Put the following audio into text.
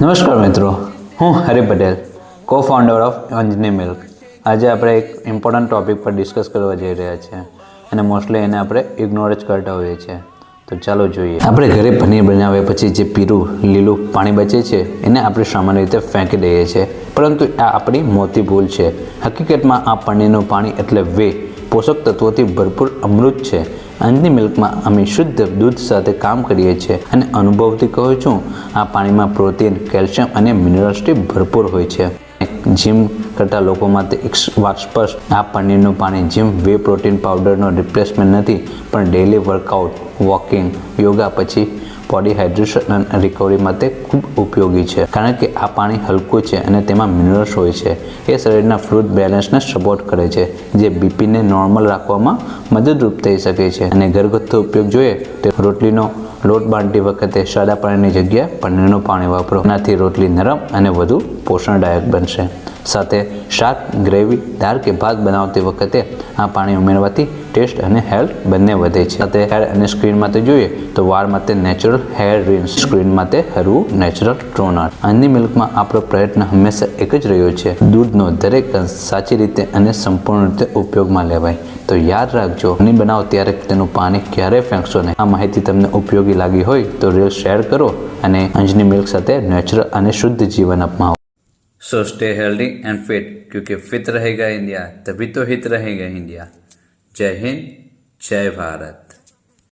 નમસ્કાર મિત્રો, હું હરિ પટેલ, કો ફાઉન્ડર ઓફ અંજની મિલ્ક. આજે આપણે એક ઇમ્પોર્ટન્ટ ટૉપિક પર ડિસ્કસ કરવા જઈ રહ્યા છીએ અને મોસ્ટલી એને આપણે ઇગ્નોર જ કરતા હોઈએ છીએ. તો ચાલો જોઈએ. આપણે ઘરે પનીર બનાવ્યા પછી જે લીલું પાણી બચે છે એને આપણે સામાન્ય રીતે ફેંકી દઈએ છીએ, પરંતુ આ આપણી મોટી ભૂલ છે. હકીકતમાં આ પનીરનું પાણી એટલે પોષક તત્વોથી ભરપૂર અમૃત છે. અંજની મિલ્કમાં અમે શુદ્ધ દૂધ સાથે કામ કરીએ છીએ અને અનુભવથી કહું છું, આ પાણીમાં પ્રોટીન, કેલ્શિયમ અને મિનરલ્સથી ભરપૂર હોય છે. જીમ કરતા લોકો માટે એક વાત સ્પષ્ટ: આ પનીરનું પાણી જીમ પ્રોટીન પાવડરનો રિપ્લેસમેન્ટ નથી, પણ ડેઇલી વર્કઆઉટ, વોકિંગ, યોગા પછી બોડી હાઇડ્રેશન અને રિકવરી માટે ખૂબ ઉપયોગી છે. કારણ કે આ પાણી હલકું છે અને તેમાં મિનરલ્સ હોય છે. એ શરીરના ફ્લુઇડ બેલેન્સને સપોર્ટ કરે છે, જે બીપીને નોર્મલ રાખવામાં મદદરૂપ થઈ શકે છે. અને ઘરગથ્થુ ઉપયોગ જોઈએ તો રોટલીનો લોટ બાંધતી વખતે સાદા પાણીની જગ્યાએ પનીરનું પાણી વાપરો. એનાથી રોટલી નરમ અને વધુ પોષણદાયક બનશે. સાથે શાક, ગ્રેવી, દાળ કે ભાત બનાવતી વખતે આ પાણી ઉમેરવાથી ટેસ્ટ અને હેલ્થ બંને વધે છે. સાથે હેર અને સ્કિન માટે જોઈએ તો વાળ માટે નેચરલ હેર રિન્સ, સ્કિન માટે હળવું નેચરલ ટોનર. અંજની મિલ્કમાં આપણો પ્રયત્ન હંમેશા એક જ રહ્યો છે: દૂધનો દરેક અંશ સાચી રીતે અને સંપૂર્ણ રીતે ઉપયોગમાં લેવાય. તો યાદ રાખજો, પનીર બનાવો ત્યારે તેનું પાણી ક્યારેય ફેંકશો નહીં. આ માહિતી તમને ઉપયોગી લાગી હોય તો રીલ શેર કરો અને અંજની મિલ્ક સાથે નેચરલ અને શુદ્ધ જીવન અપનાવો. So stay healthy and fit, क्योंकि फिट रहेगा इंडिया तभी तो हित रहेगा इंडिया. जय हिंद, जय भारत.